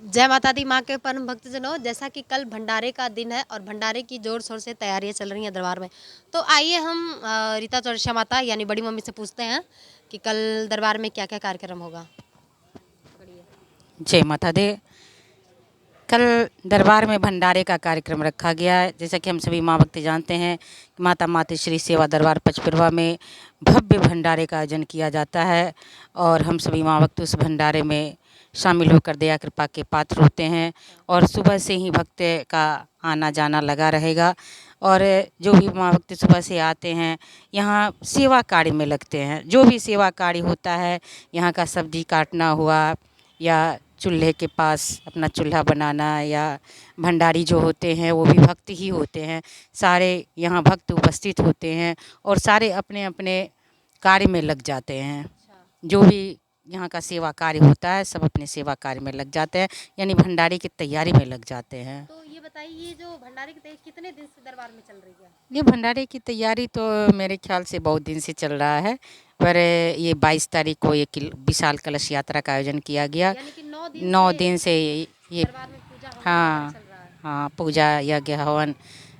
जय माता दी। माँ के परम भक्तजनों, जैसा कि कल भंडारे का दिन है और भंडारे की जोर शोर से तैयारियां चल रही हैं दरबार में। तो आइए हम रीता चौरसिया माता यानी बड़ी मम्मी से पूछते हैं कि कल दरबार में क्या क्या कार्यक्रम होगा। जय माता दी। कल दरबार में भंडारे का कार्यक्रम रखा गया है। जैसा कि हम सभी माँ भक्त जानते हैं, माता मातेश्वरी सेवा दरबार पचपरवा में भव्य भंडारे का आयोजन किया जाता है और हम सभी माँ भक्त उस भंडारे में शामिल होकर दया कृपा के पात्र होते हैं। और सुबह से ही भक्त का आना जाना लगा रहेगा और जो भी माँ भक्त सुबह से आते हैं यहाँ सेवा कार्य में लगते हैं। जो भी सेवा कार्य होता है, यहाँ का सब्जी काटना हुआ या चूल्हे के पास अपना चूल्हा बनाना, या भंडारी जो होते हैं वो भी भक्त ही होते हैं। सारे यहाँ भक्त उपस्थित होते हैं और सारे अपने अपने कार्य में लग जाते हैं। जो भी यहाँ का सेवा कार्य होता है सब अपने सेवा कार्य में लग जाते हैं, यानी भंडारे की तैयारी में लग जाते हैं। तो ये बताइए, ये जो भंडारे की तैयारी कितने दिन से दरबार में चल रही है? ये भंडारे की तैयारी तो मेरे ख्याल से बहुत दिन से चल रहा है, पर ये 22 तारीख को एक विशाल कलश यात्रा का आयोजन किया गया। यानी कि 9 दिन से ये दरबार में पूजा हवन वगैरह हाँ चल रहा है। हाँ, पूजा यज्ञ हवन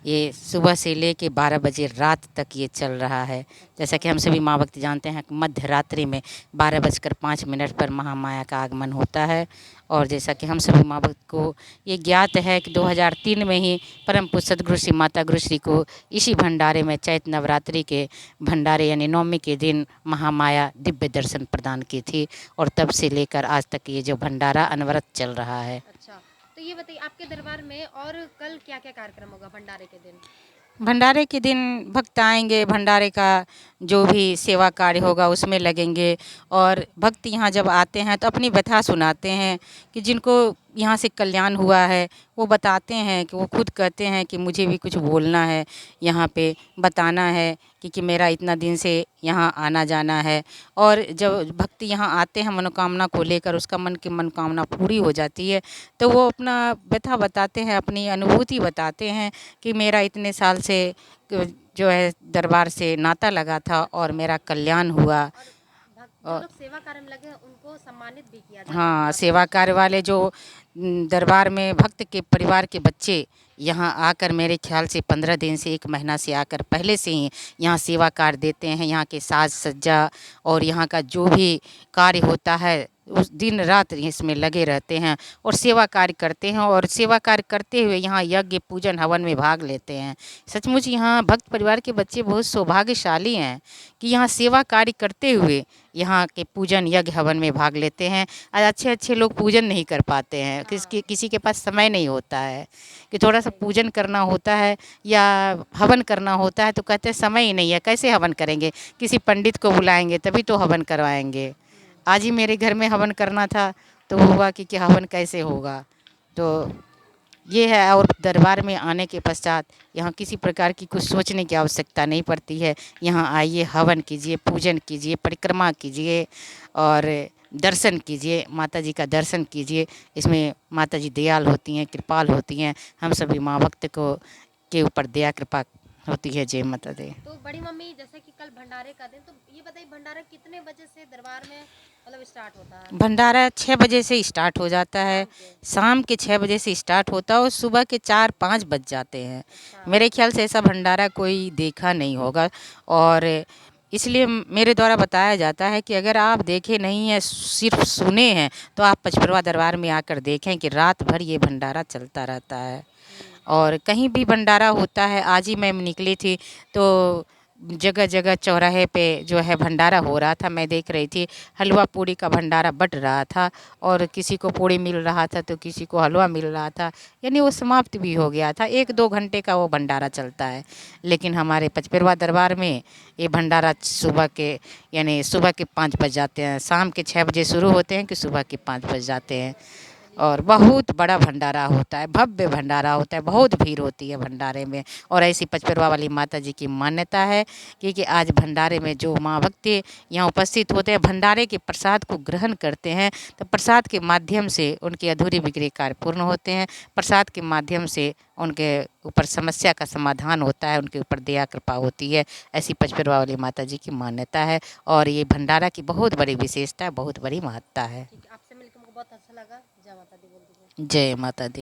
ये सुबह से लेके 12 बजे रात तक ये चल रहा है। जैसा कि हम सभी माँ भक्त जानते हैं कि मध्य रात्रि में 12:05 पर महामाया का आगमन होता है। और जैसा कि हम सभी माँ भक्त को ये ज्ञात है कि 2003 में ही परम पूज्य सद्गुरु श्री माता गुरुश्री को इसी भंडारे में चैत नवरात्रि के भंडारे यानी नवमी के दिन महामाया दिव्य दर्शन प्रदान की थी, और तब से लेकर आज तक ये जो भंडारा अनवरत चल रहा है। अच्छा, तो ये बताइए आपके दरबार में और कल क्या क्या कार्यक्रम होगा भंडारे के दिन? भंडारे के दिन भक्त आएंगे, भंडारे का जो भी सेवा कार्य होगा उसमें लगेंगे। और भक्त यहाँ जब आते हैं तो अपनी व्यथा सुनाते हैं कि जिनको यहाँ से कल्याण हुआ है वो बताते हैं कि वो खुद कहते हैं कि मुझे भी कुछ बोलना है, यहाँ पे बताना है कि मेरा इतना दिन से यहाँ आना जाना है। और जब भक्त यहाँ आते हैं मनोकामना को लेकर, उसका मन की मनोकामना पूरी हो जाती है तो वो अपना व्यथा बताते हैं, अपनी अनुभूति बताते हैं कि मेरा इतने साल से जो है दरबार से नाता लगा था और मेरा कल्याण हुआ। जो लोग सेवा कार्य में लगे हैं उनको सम्मानित भी किया जाता है हाँ, दरबार सेवा कार्य वाले जो दरबार में भक्त के परिवार के बच्चे यहाँ आकर मेरे ख्याल से 15 दिन से 1 महीना से आकर पहले से ही यहाँ सेवा कार्य देते हैं। यहाँ के साज सज्जा और यहाँ का जो भी कार्य होता है उस दिन रात इसमें लगे रहते हैं और सेवा कार्य करते हैं। और सेवा कार्य करते हुए यहाँ यज्ञ पूजन हवन में भाग लेते हैं। सचमुच यहाँ भक्त परिवार के बच्चे बहुत सौभाग्यशाली हैं कि यहाँ सेवा कार्य करते हुए यहाँ के पूजन यज्ञ हवन में भाग लेते हैं। अच्छे अच्छे लोग पूजन नहीं कर पाते हैं, किसी के पास समय नहीं होता है कि थोड़ा सा पूजन करना होता है या हवन करना होता है तो कहते हैं समय ही नहीं है, कैसे हवन करेंगे, किसी पंडित को बुलाएंगे तभी तो हवन करवाएंगे। आज ही मेरे घर में हवन करना था तो हुआ कि हवन कैसे होगा। तो ये है। और दरबार में आने के पश्चात यहाँ किसी प्रकार की कुछ सोचने की आवश्यकता नहीं पड़ती है। यहाँ आइए, हवन कीजिए, पूजन कीजिए, परिक्रमा कीजिए और दर्शन कीजिए, माता जी का दर्शन कीजिए। इसमें माता जी दयाल होती हैं, कृपाल होती हैं। हम सभी माँ भक्त को के ऊपर दया कृपा होती है। जय माता दी। तो बड़ी मम्मी, जैसे कि कल भंडारे का दिन, तो ये बताइए भंडारा कितने बजे से दरबार में मतलब स्टार्ट होता है? भंडारा 6 बजे से स्टार्ट हो जाता है, शाम के 6 बजे से स्टार्ट होता है और सुबह के 4-5 बज जाते हैं। मेरे ख्याल से ऐसा भंडारा कोई देखा नहीं होगा। और इसलिए मेरे द्वारा बताया जाता है कि अगर आप देखे नहीं हैं, सिर्फ सुने हैं, तो आप पचपरवा दरबार में आकर देखें कि रात भर ये भंडारा चलता रहता है। और कहीं भी भंडारा होता है, आज ही मैं निकली थी तो जगह जगह चौराहे पे जो है भंडारा हो रहा था, मैं देख रही थी। हलवा पूड़ी का भंडारा बट रहा था और किसी को पूड़ी मिल रहा था तो किसी को हलवा मिल रहा था, यानी वो समाप्त भी हो गया था। 1-2 घंटे का वो भंडारा चलता है। लेकिन हमारे पचपरवा दरबार में ये भंडारा सुबह के यानी सुबह के 5 बज जाते हैं, शाम के 6 बजे शुरू होते हैं कि सुबह के 5 बज जाते हैं। और बहुत बड़ा भंडारा होता है, भव्य भंडारा होता है, बहुत भीड़ होती है भंडारे में। और ऐसी पचपरवा वाली माता जी की मान्यता है कि आज भंडारे में जो माँ भक्त यहाँ उपस्थित होते हैं, भंडारे के प्रसाद को ग्रहण करते हैं तो प्रसाद के माध्यम से उनके अधूरे बिगड़े कार्य पूर्ण होते हैं। प्रसाद के माध्यम से उनके ऊपर समस्या का समाधान होता है, उनके ऊपर दया कृपा होती है। ऐसी पचपरवा वाली माता जी की मान्यता है और ये भंडारा की बहुत बड़ी विशेषता है, बहुत बड़ी महत्ता है। आपसे मिलकर मुझको बहुत अच्छा लगा। जय माता दी बोल दीजिए। जय माता दी।